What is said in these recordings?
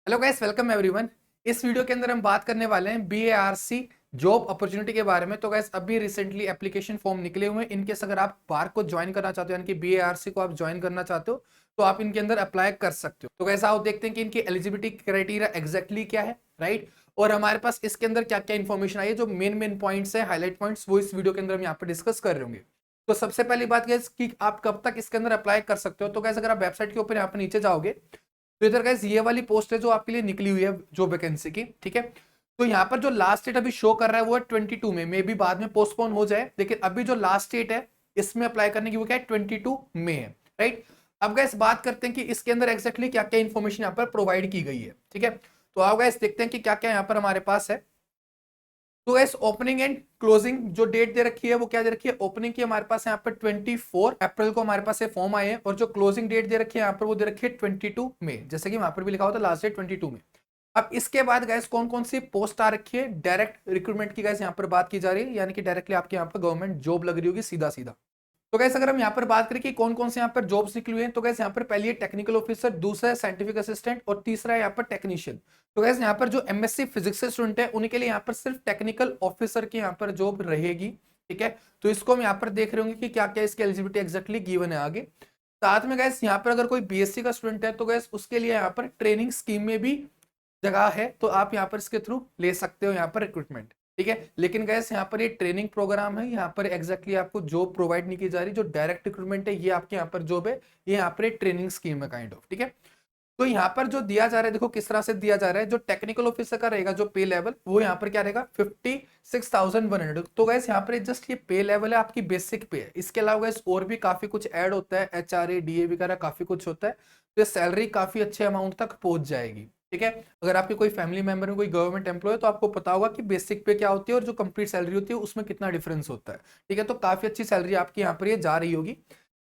Hello guys, welcome everyone. इस video के अंदर हम बात करने वाले हैं बीएआरसी जॉब अपॉर्चुनिटी के बारे में। तो गाइस अभी रिसेंटली एप्लीकेशन फॉर्म निकले हुए हैं। इनकेस अगर आप बार को ज्वाइन करना चाहते हो, यानी कि बीएआरसी को आप ज्वाइन करना चाहते हो, तो आप इनके अंदर अप्लाई कर सकते हो। तो गाइस आओ देखते हैं कि इनकी एलिजिबिलिटी क्राइटेरिया एग्जैक्टली क्या है, राइट। और हमारे पास इसके अंदर क्या क्या इन्फॉर्मेशन आई है, जो मेन मेन पॉइंट्स है, हाईलाइट पॉइंट्स, वो इस वीडियो के अंदर हम यहाँ पर डिस्कस कर रहे होंगे। तो सबसे पहली बात गाइस कि आप कब तक इसके अंदर अप्लाई कर सकते हो। तो गाइस अगर आप वेबसाइट के ऊपर यहाँ पर नीचे जाओगे तो इधर गाइस ये वाली पोस्ट है जो आपके लिए निकली हुई है, जो वैकेंसी की, ठीक है। तो यहाँ पर जो लास्ट डेट अभी शो कर रहा है वो है 22 में, मे बी बाद में पोस्टपोन हो जाए, लेकिन अभी जो लास्ट डेट है इसमें अप्लाई करने की वो क्या है, 22 मई है, राइट। अब गाइस बात करते हैं कि इसके अंदर एक्जैक्टली क्या क्या इन्फॉर्मेशन यहाँ पर प्रोवाइड की गई है, ठीक है। तो आओ गाइस देखते हैं कि क्या क्या यहाँ पर हमारे पास है। तो गैस ओपनिंग एंड क्लोजिंग जो डेट दे रखी है वो क्या दे रखी है, ओपनिंग की हमारे पास यहाँ पर 24 अप्रैल को हमारे पास ये फॉर्म आए हैं, और जो क्लोजिंग डेट दे रखी है यहाँ पर वो दे रखी है 22 मई, जैसे कि वहां पर भी लिखा होता है लास्ट डेट 22 में। अब इसके बाद गैस कौन कौन सी पोस्ट आ रखी है, डायरेक्ट रिक्रूटमेंट की गैस यहाँ पर बात की जा रही है, यानी कि डायरेक्टली आपके यहाँ पर गवर्नमेंट जॉब लग रही होगी सीधा सीधा। तो गैस अगर हम यहाँ पर बात करें कि कौन कौन से यहाँ पर जॉब्स निकली हुई हैं, तो गैस यहाँ पर पहली है टेक्निकल ऑफिसर, दूसरा है साइंटिफिक असिस्टेंट, और तीसरा है यहाँ पर टेक्नीशियन। तो गैस यहाँ पर जो एमएससी फिजिक्स से स्टूडेंट है उनके लिए यहाँ पर सिर्फ टेक्निकल ऑफिसर की यहाँ पर जॉब रहेगी, ठीक है। तो इसको हम यहाँ पर देख रहे होंगे कि क्या क्या इसकी एलिजिबिलिटी एक्जैक्टली गिवन है आगे। साथ में गैस यहाँ पर अगर कोई बीएससी का स्टूडेंट है तो गैस उसके लिए यहाँ पर ट्रेनिंग स्कीम में भी जगह है, तो आप यहाँ पर इसके थ्रू ले सकते हो यहाँ पर रिक्रूटमेंट, ठीक है। लेकिन गैस यहाँ पर ये ट्रेनिंग प्रोग्राम है, यहाँ पर एग्जैक्टली आपको जॉब प्रोवाइड नहीं की जा रही। जो डायरेक्ट रिक्रूटमेंट है ये आपके यहाँ पर जॉब है, ये यहाँ पर ट्रेनिंग स्कीम है काइंड ऑफ, ठीक है। तो यहाँ पर जो दिया जा रहा है, देखो किस तरह से दिया जा रहा है। जो टेक्निकल ऑफिसर का रहेगा जो पे लेवल, वो यहाँ पर क्या रहेगा 56,100। तो गैस यहाँ पर जस्ट ये पे लेवल है, आपकी बेसिक पे है। इसके अलावा गैस और भी काफी कुछ ऐड होता है, एचआरए डीए वगैरह काफी कुछ होता है, तो ये सैलरी काफी अच्छे अमाउंट तक पहुंच जाएगी, ठीक है। अगर आपके कोई फैमिली मेंबर में कोई गवर्नमेंट एम्प्लॉय है तो आपको पता होगा कि बेसिक पे क्या होती है और जो कंप्लीट सैलरी होती है उसमें कितना डिफरेंस होता है, ठीक है। तो काफी अच्छी सैलरी आपकी यहाँ पर ये जा रही होगी।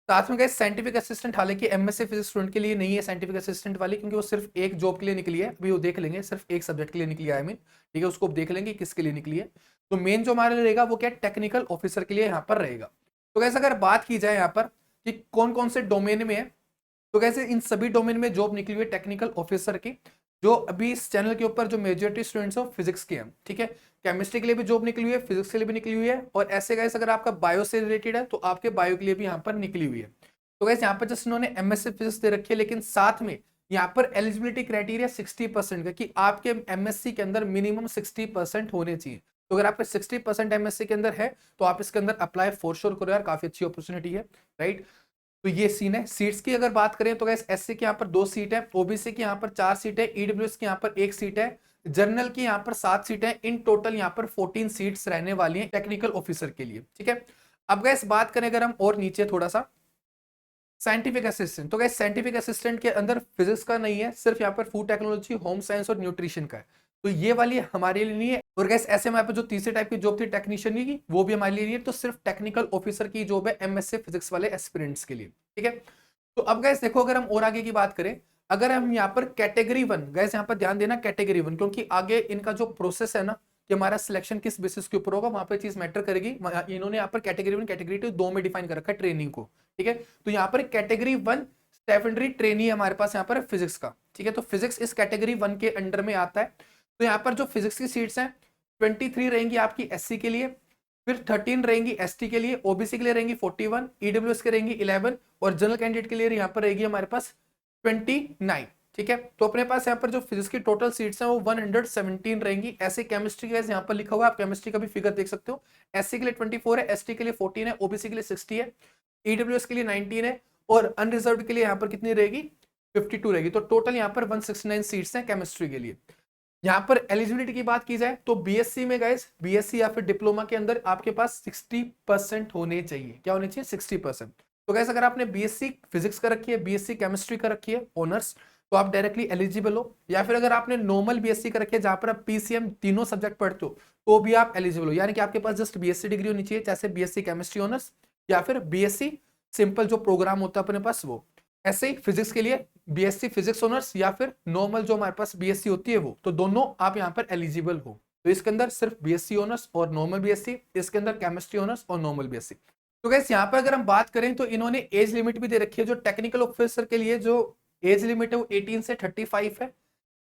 साथ में गाइस साइंटिफिक असिस्टेंट, हालांकि एमएससी फिजिक्स स्टूडेंट के लिए नहीं है साइंटिफिक असिस्टेंट वाली, क्योंकि वो सिर्फ एक जॉब के लिए निकली है, अभी वो देख लेंगे, सिर्फ एक सब्जेक्ट के लिए निकली है, आई मीन, ठीक है। उसको देख लेंगे किसके लिए निकली है। तो मेन जो हमारे लिए रहेगा वो क्या, टेक्निकल ऑफिसर के लिए यहाँ पर रहेगा। तो गाइस अगर बात की जाए यहाँ पर कि कौन कौन से डोमेन में है, तो कैसे इन सभी डोमेन में जॉब निकली हुई है टेक्निकल ऑफिसर की। जो अभी इस चैनल के ऊपर जो मेजोरिटी स्टूडेंट्स हो फिजिक्स के हैं, ठीक है। केमिस्ट्री के लिए भी जॉब निकली हुई है, फिजिक्स के लिए भी निकली हुई है, और ऐसे गाइस अगर आपका बायो से रिलेटेड है तो आपके बायो के लिए भी यहाँ पर निकली हुई है। तो गाइस यहाँ पर जस्ट इन्होंने एमएससी फिजिक्स दे रखी है, लेकिन साथ में यहाँ पर एलिजिबिलिटी क्राइटेरिया 60% का, कि आपके एमएससी के अंदर मिनिमम 60% होने चाहिए। तो अगर आपके 60% एमएससी के अंदर है तो आप इसके अंदर अप्लाई फॉर श्योर करो यार, काफी अच्छी अपॉर्चुनिटी है, राइट। तो ये सीन है। सीट्स की अगर बात करें तो गैस एससी की यहाँ पर 2 सीट है, ओबीसी की यहाँ पर 4 सीट है, ईडब्ल्यूएस की यहाँ पर 1 सीट है, जनरल की यहाँ पर 7 सीट है। इन टोटल यहाँ पर 14 सीट्स रहने वाली हैं टेक्निकल ऑफिसर के लिए, ठीक है। अब गैस बात करें अगर हम और नीचे थोड़ा सा, साइंटिफिक असिस्टेंट, तो गैस साइंटिफिक असिस्टेंट के अंदर फिजिक्स का नहीं है, सिर्फ यहाँ पर फूड टेक्नोलॉजी, होम साइंस और न्यूट्रिशन का है। तो ये वाली हमारे लिए नहीं है। और गैस ऐसे हमारे पर जो तीसरे टाइप की जॉब थी टेक्नीशियन की, वो भी हमारे लिए नहीं है। तो सिर्फ टेक्निकल ऑफिसर की जॉब है एमएससी फिजिक्स वाले एस्पिरेंट्स के लिए, ठीक है। तो अब गैस देखो अगर हम और आगे की बात करें, अगर हम यहाँ पर कैटेगरी 1, गैस यहाँ पर ध्यान देना कैटेगरी 1, क्योंकि आगे इनका जो प्रोसेस है ना कि हमारा सिलेक्शन किस बेसिस के ऊपर होगा, वहां पर चीज मैटर करेगी। इन्होंने यहाँ पर कैटेगरी 1 कैटेगरी 2 दो में डिफाइन कर रखा है ट्रेनिंग को, ठीक है। तो यहाँ पर कैटेगरी 1 सेकेंडरी ट्रेनी हमारे पास यहाँ पर फिजिक्स का, ठीक है। तो फिजिक्स इस कैटेगरी 1 के अंडर में आता है। तो यहाँ पर जो फिजिक्स की सीट्स हैं 23 रहेंगी आपकी एससी के लिए, फिर 13 रहेंगी एसटी के लिए, ओबीसी के लिए रहेंगी 41, ईडब्ल्यूएस के रहेंगी 11, और जनरल कैंडिडेट के लिए यहाँ पर रहेगी हमारे पास 29, ठीक है। तो अपने पास यहाँ पर जो फिजिक्स की टोटल सीट्स हैं वो 117 रहेंगी। ऐसे केमिस्ट्री के यहाँ पर लिखा हुआ है, आप केमिस्ट्री का भी फिगर देख सकते हो। एससी के लिए 24 है, एसटी के लिए 14 है, ओबीसी के लिए 60 है, ईडब्ल्यूएस के लिए 19 है, और अनरिजर्व के लिए यहाँ पर कितनी रहेगी 52 रहेगी। तो टोटल यहाँ पर 169 सीट्स हैं केमिस्ट्री के लिए। यहाँ पर एलिजिबिलिटी की बात की जाए तो बीएससी में गाइस, बीएससी या फिर डिप्लोमा के अंदर आपके पास 60% होने चाहिए। क्या होने चाहिए 60%। तो गाइस अगर आपने बीएससी फिजिक्स कर रखी है, बीएससी केमिस्ट्री कर रखी है ऑनर्स, तो आप डायरेक्टली एलिजिबल हो। या फिर अगर आपने नॉर्मल बीएससी कर रखी है जहां पर आप पीसीएम तीनों सब्जेक्ट पढ़ते हो, तो भी आप एलिजिबल हो। यानी कि आपके पास जस्ट बीएससी डिग्री होनी चाहिए, जैसे बीएससी केमिस्ट्री ऑनर्स या फिर बीएससी सिंपल जो प्रोग्राम होता है अपने पास वो। ऐसे ही फिजिक्स के लिए बीएससी फिजिक्स ऑनर्स या फिर नॉर्मल जो हमारे पास बीएससी होती है वो, तो दोनों आप यहाँ पर एलिजिबल हो। तो इसके अंदर सिर्फ बीएससी ऑनर्स और नॉर्मल बीएससी, इसके अंदर केमिस्ट्री ऑनर्स और नॉर्मल बीएससी। तो गैस यहाँ पर अगर हम बात करें तो इन्होंने एज लिमिट भी दे रखी है। जो टेक्निकल ऑफिसर के लिए जो एज लिमिट है वो 18 से 35 है,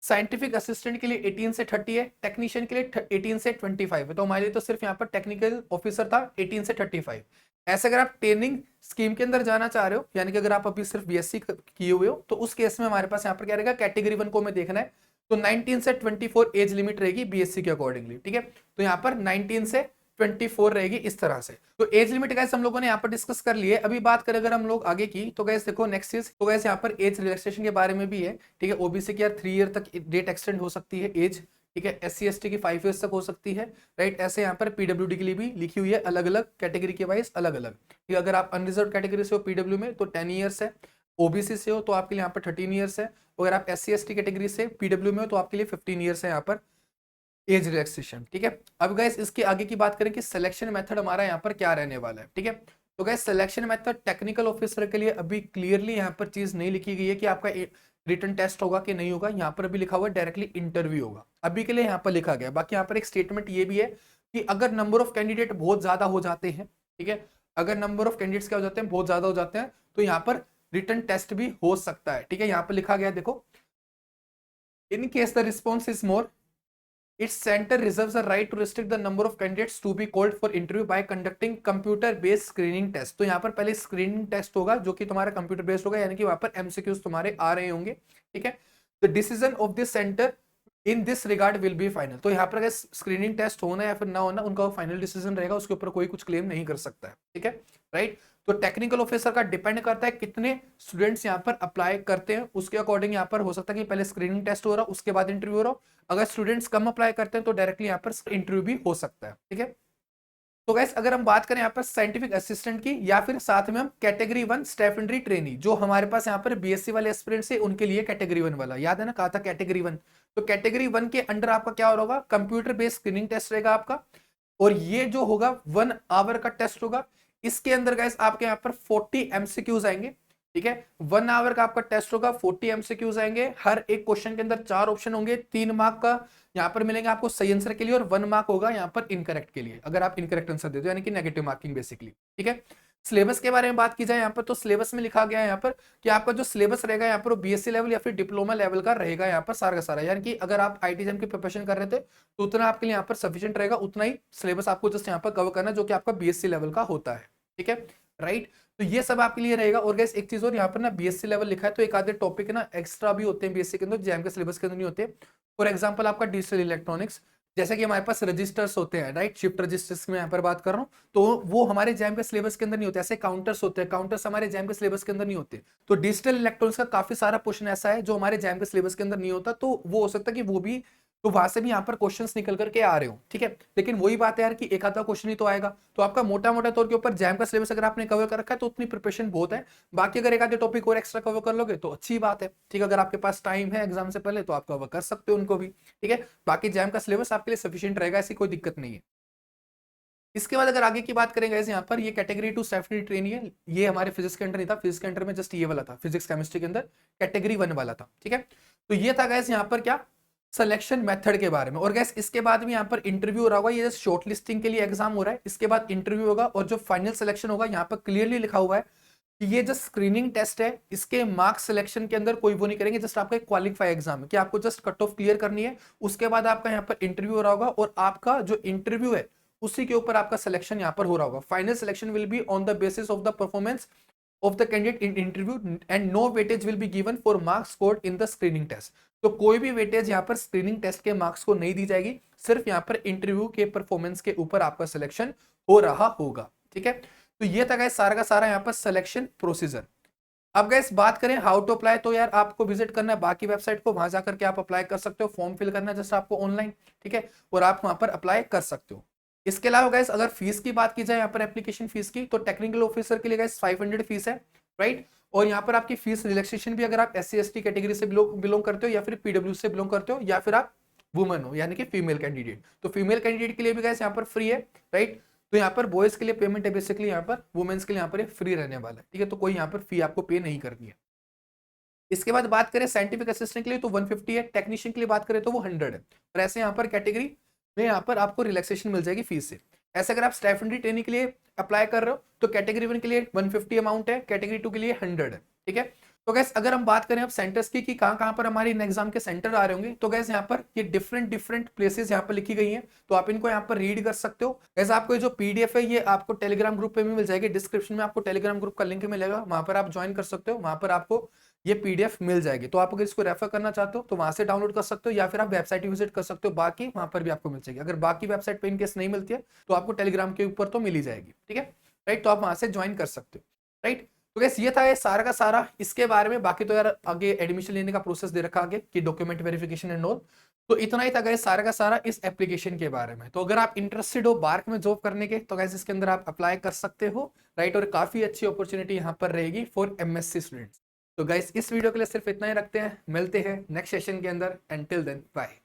साइंटिफिक असिस्टेंट के लिए 18 से 30 है, टेक्नीशियन के लिए 18 से 25 है। तो हमारे लिए तो सिर्फ यहाँ पर टेक्निकल ऑफिसर था 18 से 35। ऐसे अगर आप ट्रेनिंग स्कीम के अंदर जाना चाह रहे हो, यानी कि अगर आप अभी सिर्फ बीएससी किए हुए हो, तो उस केस में हमारे पास यहाँ पर क्या रहेगा, कैटेगरी 1 को हमें देखना है। तो 19 से 24 एज लिमिट रहेगी बीएससी के अकॉर्डिंगली, ठीक है। तो यहाँ पर 19 से 24 रहेगी इस तरह से। तो एज लिमिट गाइस हम लोगों ने यहाँ पर डिस्कस कर लिए। अभी बात करें अगर हम लोग आगे की, तो गाइस देखो नेक्स्ट चीज, तो गाइस यहाँ पर एज रिलैक्सेशन के बारे में भी है, ठीक है। ओबीसी की यार 3 ईयर तक डेट एक्सटेंड हो सकती है एज, ठीक है। एससी एसटी की 5 ईयर्स तक हो सकती है, राइट। ऐसे यहाँ पर पीडब्ल्यूडी के लिए भी लिखी हुई है अलग अलग कैटेगरी के वाइज अलग अलग, ठीक है। अगर आप अनरिजर्व कैटेगरी से हो पीडब्ल्यू में तो 10 ईयर्स है, ओबीसी से हो तो आपके लिए यहाँ पर 13 ईयर्स है, अगर आप एससी एसटी कैटेगरी से पीडब्ल्यू में हो तो आपके लिए 15 ईयर्स है यहाँ पर एज रिलैक्सेशन, ठीक है। अब गाइस इसके आगे की बात करें कि सिलेक्शन मेथड हमारा यहाँ पर क्या रहने वाला है, ठीक है। तो guys selection method technical officer के लिए अभी क्लियरली यहाँ पर चीज नहीं लिखी गई है कि आपका रिटन टेस्ट होगा कि नहीं होगा। यहाँ पर अभी लिखा हुआ है डायरेक्टली इंटरव्यू होगा, अभी के लिए यहाँ पर लिखा गया। बाकी यहाँ पर एक स्टेटमेंट ये भी है कि अगर नंबर ऑफ कैंडिडेट बहुत ज्यादा हो जाते हैं, ठीक है, अगर नंबर ऑफ कैंडिडेट्स क्या हो जाते हैं, बहुत ज्यादा हो जाते हैं, तो यहाँ पर रिटन टेस्ट भी हो सकता है, ठीक है। यहाँ पर लिखा गया देखो, in case the response is more, its center reserves the right to restrict the number of candidates to be called for interview by conducting computer based screening test। तो यहाँ पर पहले स्क्रीनिंग टेस्ट होगा जो कि तुम्हारा कंप्यूटर बेस्ड होगा, यानी कि वहां पर एमसीक्यूज तुम्हारे आ रहे होंगे, ठीक है। The decision of this centre in this regard will be final. तो यहाँ पर अगर स्क्रीनिंग टेस्ट होना या फिर ना होना उनका फाइनल डिसीजन रहेगा, उसके ऊपर कोई कुछ क्लेम नहीं कर सकता है, ठीक है, राइट। तो टेक्निकल ऑफिसर का डिपेंड करता है कितने स्टूडेंट्स यहाँ पर अप्लाई करते हैं, उसके अकॉर्डिंग यहाँ पर हो सकता है कि पहले स्क्रीनिंग टेस्ट हो रहा उसके बाद इंटरव्यू हो रहा। अगर स्टूडेंट्स कम अप्लाई करते हैं तो डायरेक्टली यहाँ पर इंटरव्यू भी हो सकता है, ठीक है। तो गाइस अगर हम बात करें यहाँ पर साइंटिफिक असिस्टेंट की, या फिर साथ में हम कैटेगरी 1 स्टेफेंड्री ट्रेनी, जो हमारे पास यहाँ पर बीएससी वाले एस्पिरेंट्स है उनके लिए कैटेगरी 1 वाला, याद है ना, कहा था कैटेगरी 1। तो कैटेगरी 1 के अंडर आपका क्या होगा, कंप्यूटर बेस्ड स्क्रीनिंग टेस्ट रहेगा आपका, और ये जो होगा 1 आवर का टेस्ट होगा। इसके अंदर गाइस आपके यहाँ पर 40 एमसीक्यूज आएंगे, ठीक है। 1 आवर का आपका टेस्ट होगा, 40 एमसीक्यूज आएंगे, हर एक क्वेश्चन के अंदर 4 ऑप्शन होंगे, 3 मार्क का यहाँ पर मिलेंगे आपको सही आंसर के लिए, और 1 मार्क होगा यहाँ पर इनकरेक्ट के लिए, अगर आप इनकरेक्ट आंसर देते हो, यानी कि नेगेटिव मार्किंग बेसिकली, ठीक है। सिलेबस के बारे में बात की जाए यहाँ पर, तो सिलेबस में लिखा गया है यहाँ पर कि आपका जो सिलेबस रहेगा यहाँ पर बीएससी लेवल या फिर डिप्लोमा लेवल का रहेगा यहाँ पर सारा का सारा, यानी कि अगर आप आईटी एग्जाम की प्रिपरेशन कर रहे थे तो उतना आपके लिए यहाँ पर सफिशिएंट रहेगा, उतना ही सिलेबस आपको जस्ट यहाँ पर कवर करना जो कि आपका बीएससी लेवल का होता है, ठीक है, राइट। तो ये सब आपके लिए रहेगा। और गैस एक चीज और, यहाँ पर ना बीएससी लेवल लिखा है तो एक आधे टॉपिक ना एक्स्ट्रा भी होते हैं बीएससी के अंदर, जैम के सिलेबस के अंदर नहीं होते। फॉर एग्जांपल आपका डिजिटल इलेक्ट्रॉनिक्स, जैसे कि हमारे पास रजिस्टर्स होते हैं, राइट, शिफ्ट रजिस्टर्स में यहाँ पर बात कर रहा हूँ, तो वो हमारे जैम के सिलेबस के अंदर नहीं होते। ऐसे काउंटर्स होते हैं, काउंटर्स हमारे जैम के सिलेबस के अंदर नहीं होते। तो डिजिटल इलेक्ट्रॉनिक्स का काफी सारा पोर्शन ऐसा है जो हमारे जैम के सिलेबस के अंदर नहीं होता, तो वो हो सकता है कि वो भी, तो वहां से भी यहाँ पर क्वेश्चंस निकल करके आ रहे हो, ठीक है। लेकिन वही बात है यार कि एक आधा क्वेश्चन ही तो आएगा, तो आपका मोटा मोटा तौर के ऊपर जैम का सिलेबस अगर आपने कवर कर रखा है तो उतनी प्रिपरेशन बहुत है। बाकी अगर एक आधे टॉपिक और एक्स्ट्रा कवर कर लोगे तो अच्छी बात है, ठीक है। अगर आपके पास टाइम है एग्जाम से पहले तो आप कवर कर सकते हो उनको भी, ठीक है। बाकी जैम का सिलेबस आपके लिए सफिशिएंट रहेगा, ऐसी कोई दिक्कत नहीं है। इसके बाद अगर आगे की बात करेंगे यहाँ पर, ये कैटेगरी 2 सेफ्टी ट्रेनिंग है, ये हमारे फिजिक्स के अंडर नहीं था, फिजिक्स के अंडर में जस्ट ये वाला था, फिजिक्स केमिस्ट्री के अंदर कैटेगरी 1 वाला था, ठीक है। तो ये था गैस यहाँ पर क्या, सिलेक्शन मेथड के बारे में। और गैस इसके बाद भी यहाँ पर इंटरव्यू हो रहा होगा, ये जस्ट शॉर्ट लिस्टिंग के लिए एग्जाम हो रहा है, इसके बाद इंटरव्यू होगा, और जो फाइनल सिलेक्शन होगा यहाँ पर क्लियरली लिखा हुआ है कि ये जो स्क्रीनिंग टेस्ट है इसके मार्क्स सिलेक्शन के अंदर कोई वो नहीं करेंगे, जस्ट आपका क्वालिफाई एग्जाम है कि आपको जस्ट कट ऑफ क्लियर करनी है, उसके बाद आपका यहाँ पर इंटरव्यू हो रहा होगा, और आपका जो इंटरव्यू है उसी के ऊपर आपका सिलेक्शन यहाँ पर हो रहा होगा। Final selection will be on the basis of the performance of the candidate in interview and no weightage will be given for marks scored in the screening test। तो कोई भी वेटेज यहाँ पर स्क्रीनिंग टेस्ट के marks को नहीं दी जाएगी, सिर्फ यहाँ पर इंटरव्यू के परफॉर्मेंस के ऊपर आपका सिलेक्शन हो रहा होगा, ठीक है। तो ये था गाइस सारा का सारा यहाँ पर सिलेक्शन प्रोसीजर। अब गाइस बात करें हाउ टू अप्लाई, तो यार आपको विजिट करना है बाकी वेबसाइट को, वहां जाकर के आप अप्लाई कर सकते हो, फॉर्म फिल करना है जस्ट आपको ऑनलाइन, ठीक है, और आप वहां पर अप्लाई कर सकते हो। इसके अलावा गाइस अगर फीस की बात की जाए यहाँ पर एप्लीकेशन फीस की, तो टेक्निकल ऑफिसर के लिए गाइस 500 फीस है, राइट। और यहाँ पर आपकी फीस रिलैक्सेशन भी अगर आप एससी एसटी कैटेगरी से बिलोंग करते हो या फिर पीडब्ल्यू से बिलोंग करते हो या फिर आप वुमन हो यानी कि फीमेल कैंडिडेट, तो फीमेल कैंडिडेट के लिए भी गाइस यहाँ पर फ्री है, राइट। तो यहाँ पर बॉयज के लिए पेमेंट है बेसिकली, यहाँ पर वुमेन्स के लिए यहाँ पर फ्री रहने वाला है, ठीक है। तो कोई यहाँ पर फी आपको पे नहीं करनी है। इसके बाद बात करें साइंटिफिक असिस्टेंट के लिए तो 150 है, टेक्नीशियन के लिए बात करें तो वो 100 है, और ऐसे यहाँ पर कैटेगरी में यहाँ पर आपको रिलैक्सेशन मिल जाएगी फीस से। ऐसे अगर आप स्टाइपेंडरी ट्रेनिंग के लिए अप्लाई कर रहे हो तो कैटेगरी 1 के लिए 150 अमाउंट है, कैटेगरी 2 के लिए 100 है, ठीक है। तो गैस अगर हम बात करें अब सेंटर्स की कहाँ कहाँ पर हमारे इन एग्जाम के सेंटर आ रहे होंगे, तो गैस यहाँ पर ये डिफरेंट डिफरेंट प्लेसेस यहाँ पर लिखी गई हैं, तो आप इनको यहाँ पर रीड कर सकते हो। गैस आपको ये जो पीडीएफ है ये आपको टेलीग्राम ग्रुप पे भी मिल जाएगी, डिस्क्रिप्शन में आपको टेलीग्राम ग्रुप का लिंक मिलेगा, वहां पर आप ज्वाइन कर सकते हो, वहां पर आपको ये पीडीएफ मिल जाएगी। तो आप अगर इसको रेफर करना चाहते हो तो वहां से डाउनलोड कर सकते हो, या फिर आप वेबसाइट विजिट कर सकते हो, बाकी वहां पर भी आपको मिल जाएगी। अगर बाकी वेबसाइट पे इनकेस नहीं मिलती है तो आपको टेलीग्राम के ऊपर तो मिल ही जाएगी, ठीक है राइट। तो आप वहां से ज्वाइन कर सकते हो राइट। तो गैस ये था ये सारा का सारा इसके बारे में। बाकी तो यार आगे एडमिशन लेने का प्रोसेस दे रखा आगे कि डॉक्यूमेंट वेरिफिकेशन एंड ऑल, तो इतना ही था गैस सारा का सारा इस एप्लीकेशन के बारे में। तो अगर आप इंटरेस्टेड हो बार्क में जॉब करने के तो गैस इसके अंदर आप अप्लाई कर सकते हो राइट, और काफी अच्छी अपॉर्चुनिटी यहाँ पर रहेगी फॉर एमएससी स्टूडेंट्स। तो गाइस इस वीडियो के लिए सिर्फ इतना ही रखते हैं, मिलते हैं नेक्स्ट सेशन के अंदर। Until then bye.